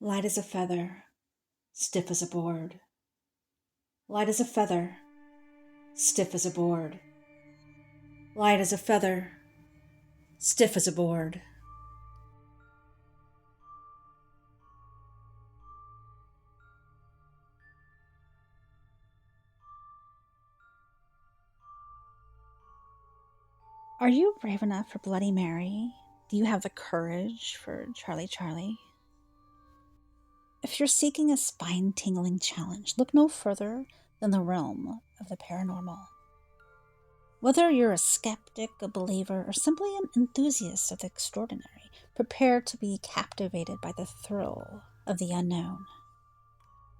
Light as a feather, stiff as a board. Light as a feather, stiff as a board. Light as a feather, stiff as a board. Are you brave enough for Bloody Mary? Do you have the courage for Charlie Charlie? If you're seeking a spine-tingling challenge, look no further than the realm of the paranormal. Whether you're a skeptic, a believer, or simply an enthusiast of the extraordinary, prepare to be captivated by the thrill of the unknown.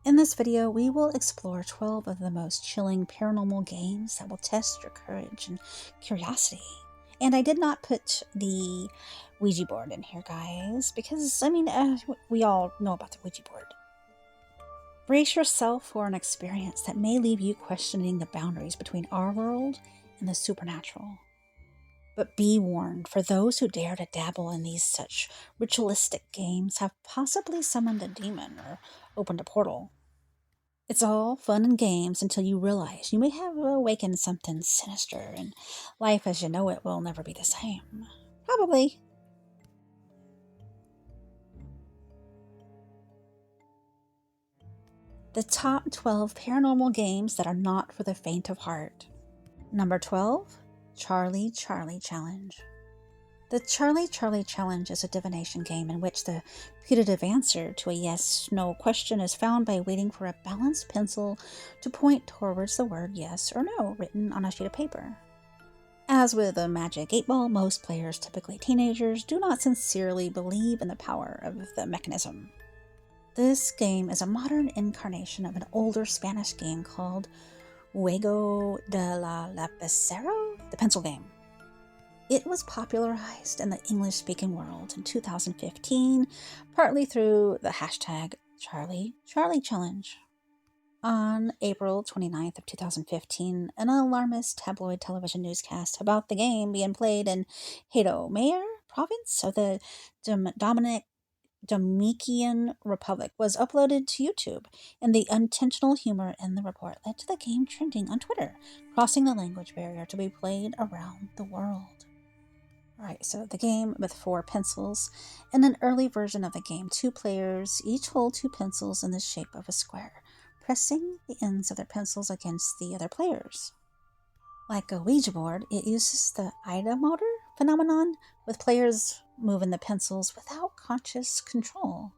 In this video, we will explore 12 of the most chilling paranormal games that will test your courage and curiosity. And I did not put the Ouija board in here, guys, because, we all know about the Ouija board. Brace yourself for an experience that may leave you questioning the boundaries between our world and the supernatural. But be warned, for those who dare to dabble in these such ritualistic games have possibly summoned a demon or opened a portal. It's all fun and games until you realize you may have awakened something sinister, and life as you know it will never be the same. Probably. The top 12 paranormal games that are not for the faint of heart. Number 12, Charlie Charlie Challenge. The Charlie Charlie Challenge is a divination game in which the putative answer to a yes/no question is found by waiting for a balanced pencil to point towards the word yes or no written on a sheet of paper. As with a magic 8-ball, most players, typically teenagers, do not sincerely believe in the power of the mechanism. This game is a modern incarnation of an older Spanish game called Juego de la Lapicero, the pencil game. It was popularized in the English-speaking world in 2015, partly through the hashtag Charlie Charlie Challenge. On April 29th of 2015, an alarmist tabloid television newscast about the game being played in Hato Mayor province of the Dominican Republic was uploaded to YouTube, and the intentional humor in the report led to the game trending on Twitter, crossing the language barrier to be played around the world. Alright, so the game with 4 pencils. In an early version of the game, 2 players each hold 2 pencils in the shape of a square, pressing the ends of their pencils against the other players. Like a Ouija board, it uses the ideomotor phenomenon, with players moving the pencils without conscious control.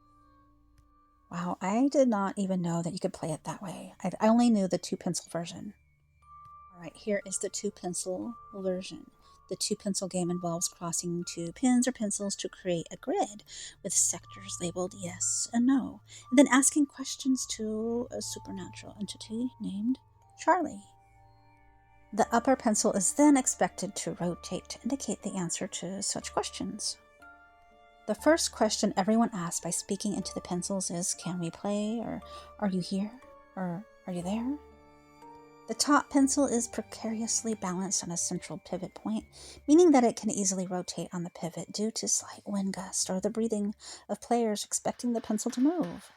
Wow, I did not even know that you could play it that way. I only knew the 2 pencil version. Alright, here is the 2 pencil version. The 2 pencil game involves crossing 2 pens or pencils to create a grid with sectors labeled yes and no, and then asking questions to a supernatural entity named Charlie. The upper pencil is then expected to rotate to indicate the answer to such questions. The first question everyone asks by speaking into the pencils is, "Can we play?" or "Are you here?" or "Are you there?" The top pencil is precariously balanced on a central pivot point, meaning that it can easily rotate on the pivot due to slight wind gust or the breathing of players expecting the pencil to move.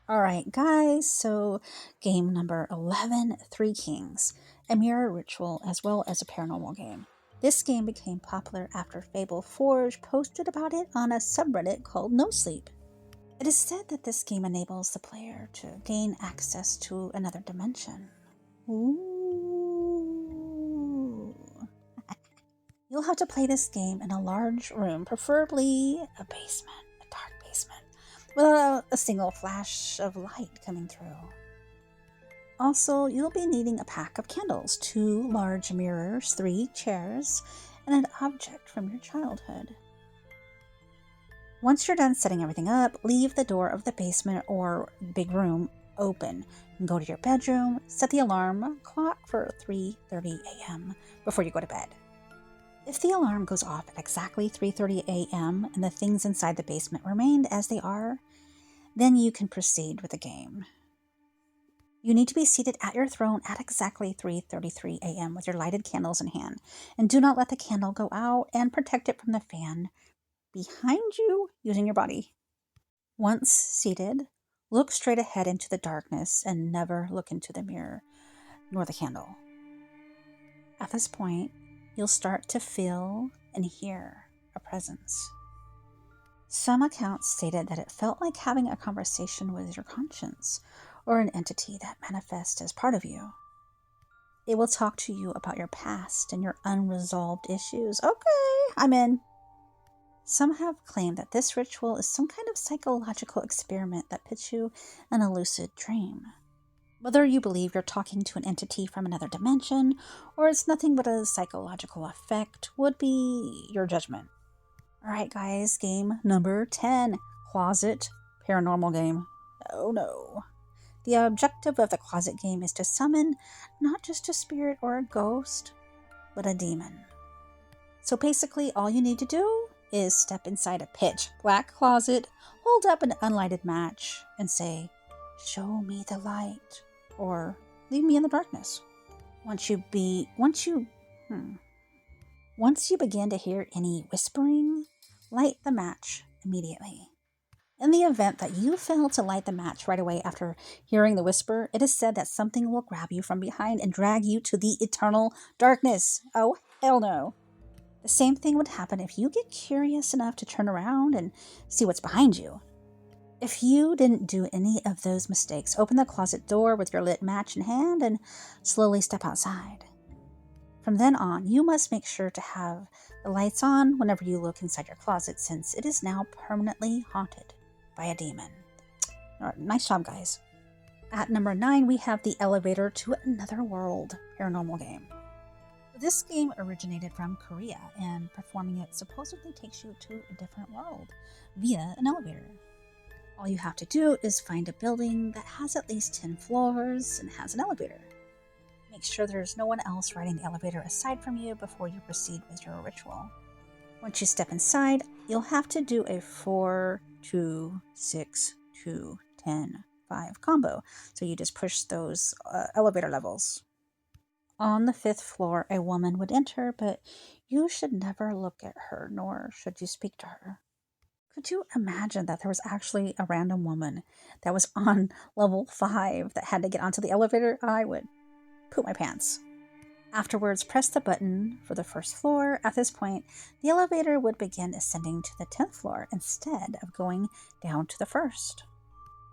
Alright guys, so game number 11, Three Kings, a mirror ritual as well as a paranormal game. This game became popular after Fable Forge posted about it on a subreddit called No Sleep. It is said that this game enables the player to gain access to another dimension. Ooh. You'll have to play this game in a large room, preferably a basement, a dark basement, with a single flash of light coming through. Also, you'll be needing a pack of candles, 2 large mirrors, 3 chairs, and an object from your childhood. Once you're done setting everything up, leave the door of the basement or big room open and go to your bedroom, set the alarm clock for 3:30 a.m. before you go to bed. If the alarm goes off at exactly 3:30 a.m. and the things inside the basement remained as they are, then you can proceed with the game. You need to be seated at your throne at exactly 3:33 a.m. with your lighted candles in hand, and do not let the candle go out, and protect it from the fan behind you using your body. Once seated, look straight ahead into the darkness and never look into the mirror nor the candle. At this point, you'll start to feel and hear a presence. Some accounts stated that it felt like having a conversation with your conscience or an entity that manifests as part of you. It will talk to you about your past and your unresolved issues. Okay, I'm in. Some have claimed that this ritual is some kind of psychological experiment that puts you in a lucid dream. Whether you believe you're talking to an entity from another dimension or it's nothing but a psychological effect would be your judgment. Alright guys, game number 10, Closet Paranormal Game. Oh no. The objective of the closet game is to summon not just a spirit or a ghost, but a demon. So basically all you need to do is step inside a pitch black closet, hold up an unlighted match, and say, "Show me the light," or "Leave me in the darkness." Once you begin to hear any whispering, light the match immediately. In the event that you fail to light the match right away after hearing the whisper, it is said that something will grab you from behind and drag you to the eternal darkness. Oh, hell no. The same thing would happen if you get curious enough to turn around and see what's behind you. If you didn't do any of those mistakes, open the closet door with your lit match in hand and slowly step outside. From then on, you must make sure to have the lights on whenever you look inside your closet, since it is now permanently haunted by a demon. Nice job, guys. At number 9, we have the Elevator to Another World paranormal game. This game originated from Korea, and performing it supposedly takes you to a different world via an elevator. All you have to do is find a building that has at least 10 floors and has an elevator. Make sure there's no one else riding the elevator aside from you before you proceed with your ritual. Once you step inside, you'll have to do a 4, 2, 6, 2, 10, 5 combo. So you just push those elevator levels. On the 5th floor, a woman would enter, but you should never look at her, nor should you speak to her. Could you imagine that there was actually a random woman that was on level 5 that had to get onto the elevator? I would poop my pants. Afterwards, press the button for the 1st floor. At this point, the elevator would begin ascending to the 10th floor instead of going down to the 1st.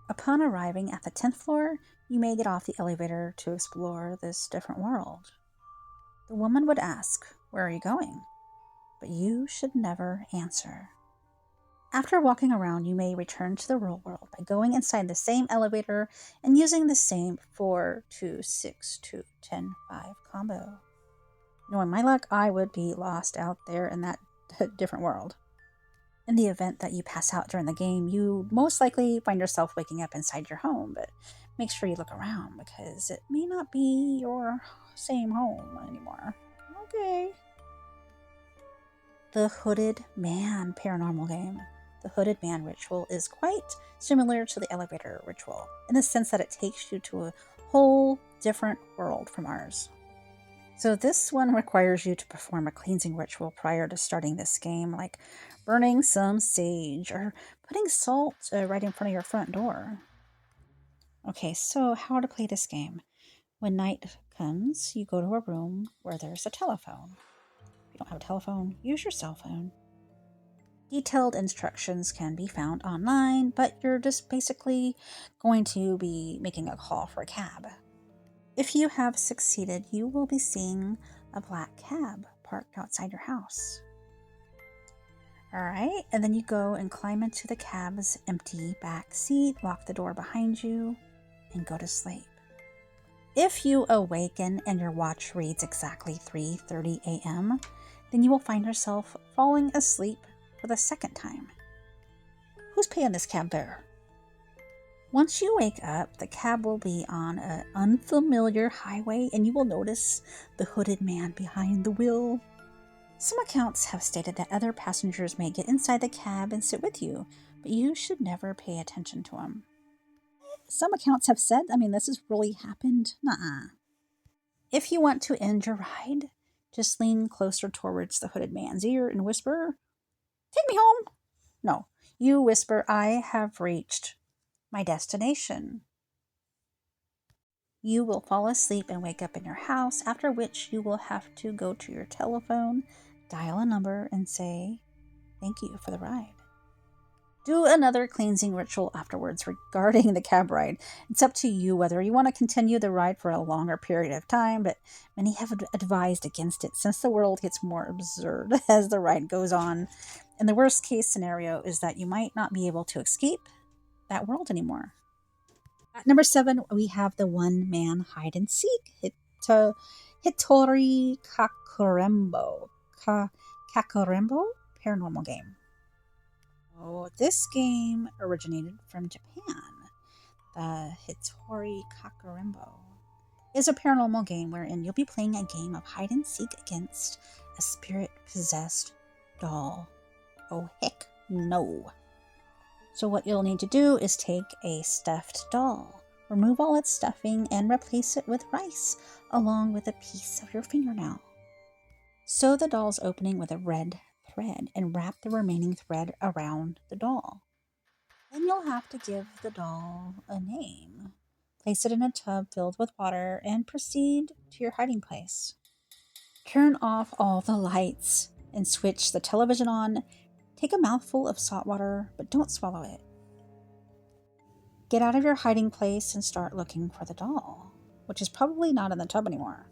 Upon arriving at the 10th floor, you may get off the elevator to explore this different world. The woman would ask, "Where are you going?" But you should never answer. After walking around, you may return to the real world by going inside the same elevator and using the same 4, 2, 6, 2, 10, 5 combo. Knowing my luck, I would be lost out there in that different world. In the event that you pass out during the game, you most likely find yourself waking up inside your home, but make sure you look around because it may not be your same home anymore. Okay. The Hooded Man paranormal game. The Hooded Man ritual is quite similar to the elevator ritual in the sense that it takes you to a whole different world from ours. So this one requires you to perform a cleansing ritual prior to starting this game, like burning some sage or putting salt right in front of your front door. Okay, so how to play this game. When night comes, you go to a room where there's a telephone. If you don't have a telephone, use your cell phone. Detailed instructions can be found online, but you're just basically going to be making a call for a cab. If you have succeeded, you will be seeing a black cab parked outside your house. Alright, and then you go and climb into the cab's empty back seat, lock the door behind you, and go to sleep. If you awaken and your watch reads exactly 3:30 a.m., then you will find yourself falling asleep for the second time. Who's paying this cab fare? Once you wake up, the cab will be on an unfamiliar highway and you will notice the hooded man behind the wheel. Some accounts have stated that other passengers may get inside the cab and sit with you, but you should never pay attention to them. Some accounts have said, this has really happened. Nuh-uh. If you want to end your ride, just lean closer towards the hooded man's ear and whisper, "Take me home." No, You whisper, "I have reached my destination." You will fall asleep and wake up in your house, after which you will have to go to your telephone, dial a number, and say, "Thank you for the ride." Do another cleansing ritual afterwards regarding the cab ride. It's up to you whether you want to continue the ride for a longer period of time, but many have advised against it since the world gets more absurd as the ride goes on. And the worst case scenario is that you might not be able to escape that world anymore. At number 7, we have the one-man hide and seek. Hitori Kakurembo. Kakurembo Paranormal Game. Oh, this game originated from Japan. The Hitori Kakurembo is a paranormal game wherein you'll be playing a game of hide and seek against a spirit-possessed doll. Oh, heck no. So what you'll need to do is take a stuffed doll, remove all its stuffing, and replace it with rice, along with a piece of your fingernail. Sew the doll's opening with a red thread and wrap the remaining thread around the doll. Then you'll have to give the doll a name. Place it in a tub filled with water and proceed to your hiding place. Turn off all the lights and switch the television on. Take a mouthful of salt water, but don't swallow it. Get out of your hiding place and start looking for the doll, which is probably not in the tub anymore.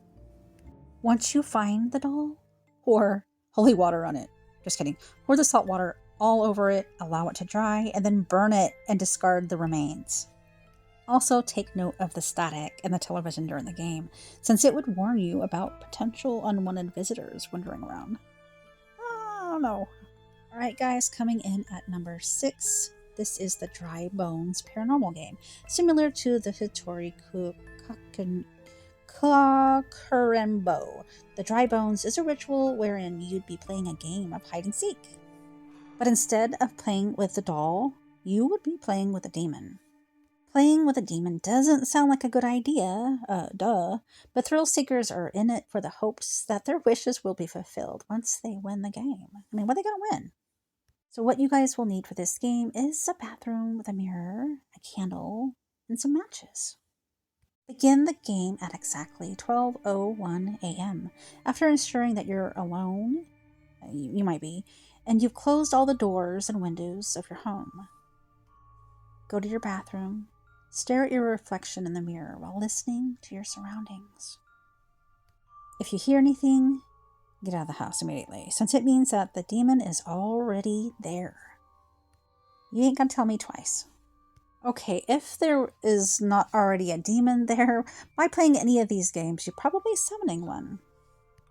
Once you find the doll, pour holy water on it. Just kidding. Pour the salt water all over it, allow it to dry, and then burn it and discard the remains. Also, take note of the static in the television during the game, since it would warn you about potential unwanted visitors wandering around. I don't know. Alright guys, coming in at number 6, this is the Dry Bones Paranormal Game, similar to the Hitori Kakurembo. The Dry Bones is a ritual wherein you'd be playing a game of hide and seek. But instead of playing with the doll, you would be playing with a demon. Playing with a demon doesn't sound like a good idea, but thrill seekers are in it for the hopes that their wishes will be fulfilled once they win the game. I mean, what are they going to win? So what you guys will need for this game is a bathroom with a mirror, a candle, and some matches. Begin the game at exactly 12:01 a.m. After ensuring that you're alone, you might be, and you've closed all the doors and windows of your home. Go to your bathroom, stare at your reflection in the mirror while listening to your surroundings. If you hear anything, get out of the house immediately, since it means that the demon is already there. You ain't gonna tell me twice. Okay, if there is not already a demon there, by playing any of these games, you're probably summoning one.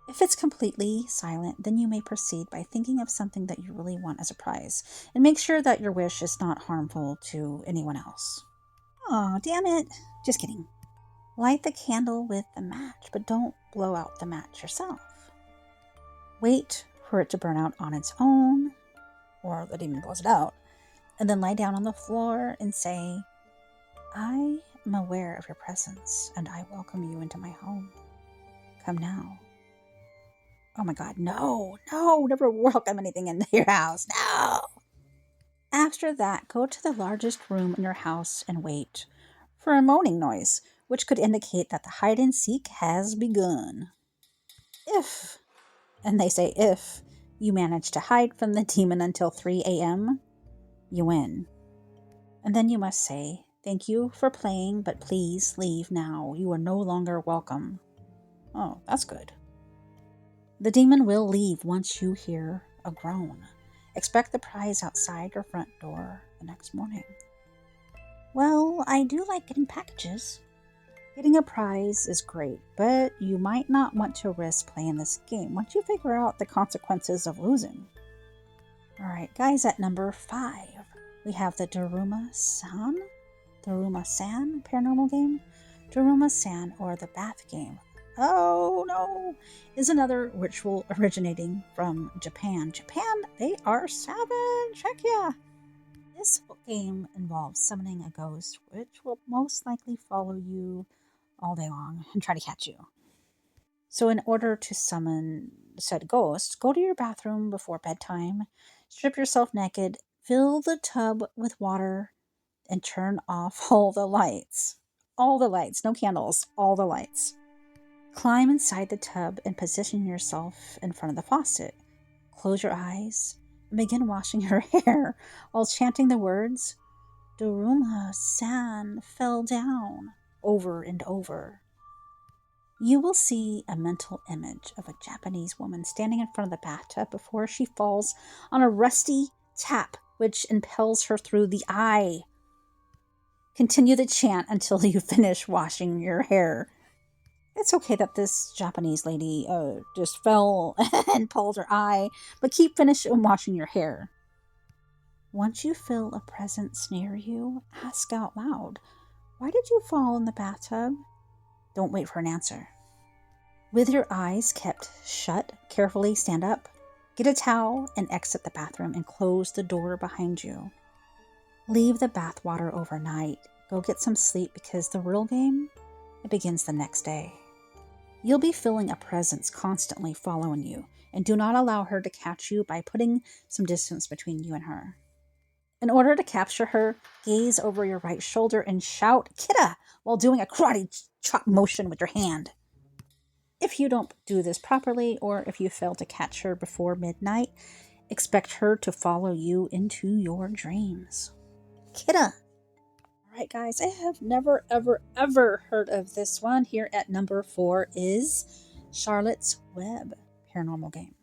If it's completely silent, then you may proceed by thinking of something that you really want as a prize, and make sure that your wish is not harmful to anyone else. Aw, damn it. Just kidding. Light the candle with the match, but don't blow out the match yourself. Wait for it to burn out on its own, or the demon blows it out, and then lie down on the floor and say, "I am aware of your presence, and I welcome you into my home. Come now." Oh my god, no, never welcome anything into your house, no! After that, go to the largest room in your house and wait for a moaning noise, which could indicate that the hide and seek has begun. If, and they say if, you manage to hide from the demon until 3 a.m., you win. And then you must say, "Thank you for playing, but please leave now. You are no longer welcome." Oh, that's good. The demon will leave once you hear a groan. Expect the prize outside your front door the next morning. Well, I do like getting packages. Getting a prize is great, but you might not want to risk playing this game once you figure out the consequences of losing. Alright, guys, at number 5, we have the Daruma-san Paranormal Game. Daruma-san, or the Bath Game. Oh no, is another ritual originating from Japan. Japan, they are savage, heck yeah. This game involves summoning a ghost, which will most likely follow you all day long and try to catch you. So in order to summon said ghost, go to your bathroom before bedtime, strip yourself naked, Fill the tub with water and turn off all the lights. All the lights, no candles, all the lights. Climb inside the tub and position yourself in front of the faucet. Close your eyes and begin washing your hair while chanting the words, Duruma San fell down, over and over. You will see a mental image of a Japanese woman standing in front of the bathtub before she falls on a rusty tap which impels her through the eye. Continue the chant until you finish washing your hair. It's okay that this Japanese lady just fell and pulled her eye, but keep finishing washing your hair. Once you feel a presence near you, ask out loud, why did you fall in the bathtub? Don't wait for an answer. With your eyes kept shut, carefully stand up, get a towel, and exit the bathroom and close the door behind you. Leave the bathwater overnight. Go get some sleep because the real game, it begins the next day. You'll be feeling a presence constantly following you, and do not allow her to catch you by putting some distance between you and her. In order to capture her, gaze over your right shoulder and shout, Kita, while doing a karate chop motion with your hand. If you don't do this properly, or if you fail to catch her before midnight, expect her to follow you into your dreams. Kita. Alright guys, I have never ever heard of this one. Here at number 4 is Charlotte's Web Paranormal Game.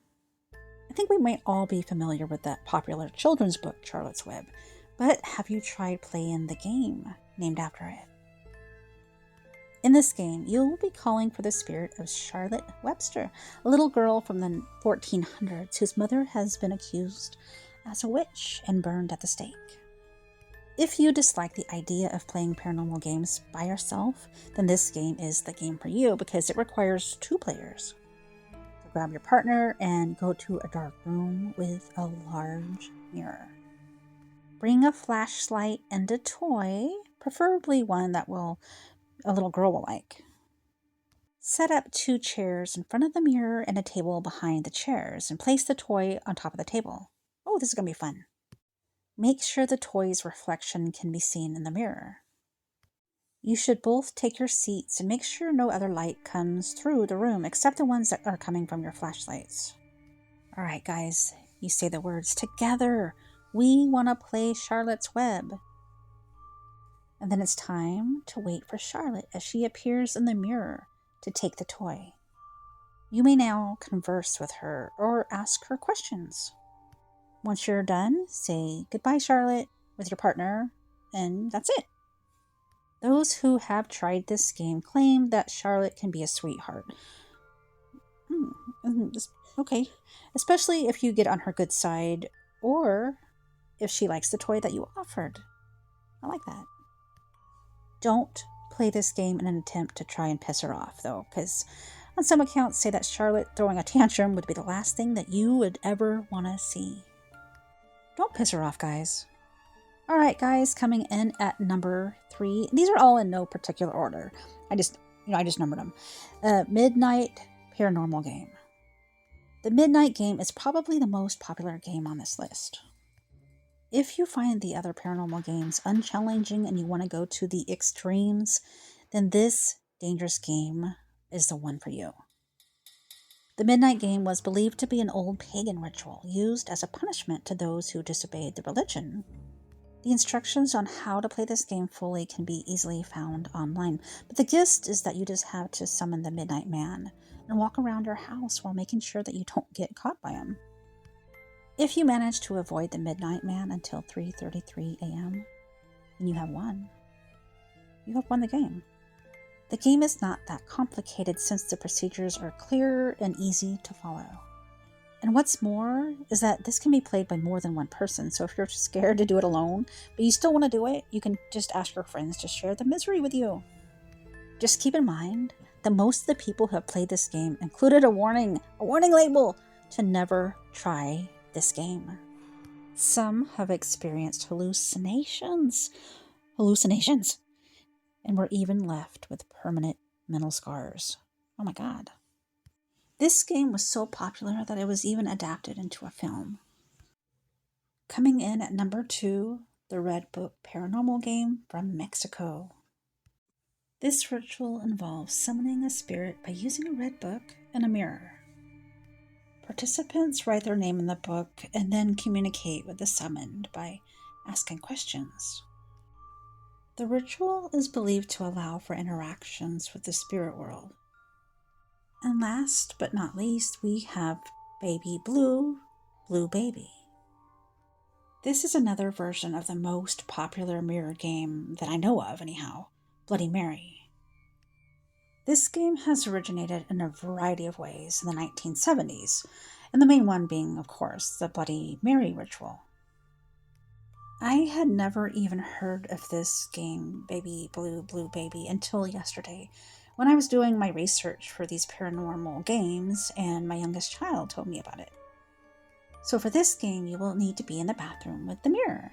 I think we might all be familiar with that popular children's book, Charlotte's Web, but have you tried playing the game named after it? In this game, you'll be calling for the spirit of Charlotte Webster, a little girl from the 1400s whose mother has been accused as a witch and burned at the stake. If you dislike the idea of playing paranormal games by yourself, then this game is the game for you because it requires 2 players. So grab your partner and go to a dark room with a large mirror. Bring a flashlight and a toy, preferably one that a little girl will like. Set up 2 chairs in front of the mirror and a table behind the chairs, and place the toy on top of the table. Oh, this is going to be fun. Make sure the toy's reflection can be seen in the mirror. You should both take your seats and make sure no other light comes through the room except the ones that are coming from your flashlights. Alright guys, you say the words together. We want to play Charlotte's Web. And then it's time to wait for Charlotte as she appears in the mirror to take the toy. You may now converse with her or ask her questions. Once you're done, say goodbye, Charlotte, with your partner, and that's it. Those who have tried this game claim that Charlotte can be a sweetheart. Okay, especially if you get on her good side, or if she likes the toy that you offered. I like that. Don't play this game in an attempt to try and piss her off, though, because on some accounts say that Charlotte throwing a tantrum would be the last thing that you would ever want to see. Don't piss her off, guys. Alright, guys, coming in at number 3. These are all in no particular order. I just numbered them. Midnight Paranormal Game. The Midnight Game is probably the most popular game on this list. If you find the other paranormal games unchallenging and you want to go to the extremes, then this dangerous game is the one for you. The Midnight Game was believed to be an old pagan ritual used as a punishment to those who disobeyed the religion. The instructions on how to play this game fully can be easily found online, but the gist is that you just have to summon the Midnight Man and walk around your house while making sure that you don't get caught by him. If you manage to avoid the Midnight Man until 3:33 a.m., then you have won. You have won the game. The game is not that complicated since the procedures are clear and easy to follow. And what's more is that this can be played by more than one person, so if you're scared to do it alone, but you still want to do it, you can just ask your friends to share the misery with you. Just keep in mind that most of the people who have played this game included a warning label to never try this game. Some have experienced hallucinations, and were even left with permanent mental scars. Oh my god. This game was so popular that it was even adapted into a film. Coming in at number 2, the Red Book Paranormal Game from Mexico. This ritual involves summoning a spirit by using a red book and a mirror. Participants write their name in the book and then communicate with the summoned by asking questions. The ritual is believed to allow for interactions with the spirit world. And last but not least, we have Baby Blue, Blue Baby. This is another version of the most popular mirror game that I know of anyhow, Bloody Mary. This game has originated in a variety of ways in the 1970s, and the main one being, of course, the Bloody Mary ritual. I had never even heard of this game, Baby Blue, Blue Baby, until yesterday when I was doing my research for these paranormal games and my youngest child told me about it. So for this game, you will need to be in the bathroom with the mirror.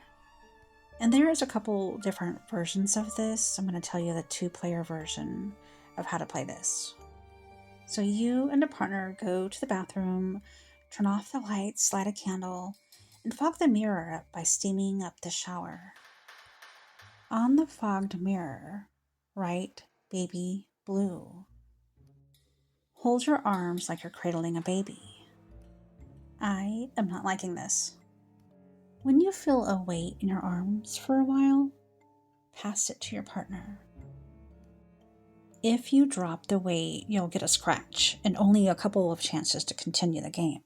And there is a couple different versions of this. I'm going to tell you the 2-player version of how to play this. So you and a partner go to the bathroom, turn off the lights, light a candle, and fog the mirror up by steaming up the shower. On the fogged mirror, write Baby Blue. Hold your arms like you're cradling a baby. I am not liking this. When you feel a weight in your arms for a while, pass it to your partner. If you drop the weight, you'll get a scratch and only a couple of chances to continue the game.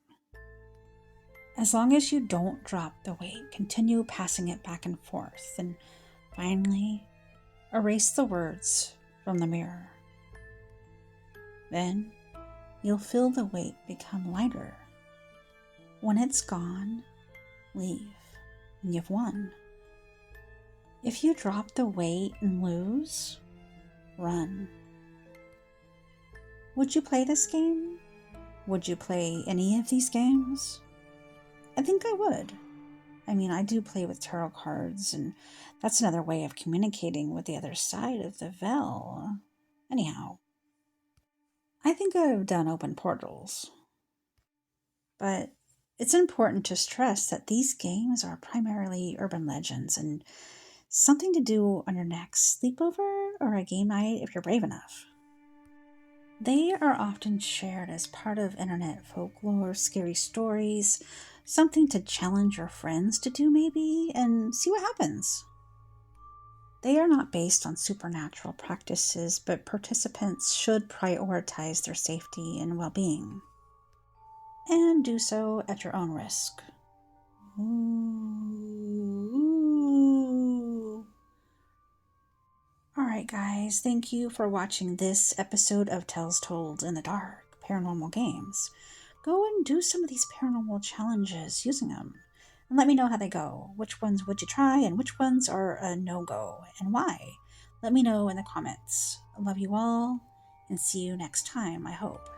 As long as you don't drop the weight, continue passing it back and forth, and finally, erase the words from the mirror. Then, you'll feel the weight become lighter. When it's gone, leave, and you've won. If you drop the weight and lose, run. Would you play this game? Would you play any of these games? I think I would. I mean, I do play with tarot cards, and that's another way of communicating with the other side of the veil. Anyhow, I think I've done open portals. But it's important to stress that these games are primarily urban legends and something to do on your next sleepover or a game night if you're brave enough. They are often shared as part of internet folklore, scary stories, something to challenge your friends to do maybe, and see what happens. They are not based on supernatural practices, but participants should prioritize their safety and well-being, and do so at your own risk. Ooh. Alright guys, thank you for watching this episode of Tales Told in the Dark Paranormal Games. Go and do some of these paranormal challenges using them. And let me know how they go. Which ones would you try and which ones are a no-go and why? Let me know in the comments. I love you all and see you next time, I hope.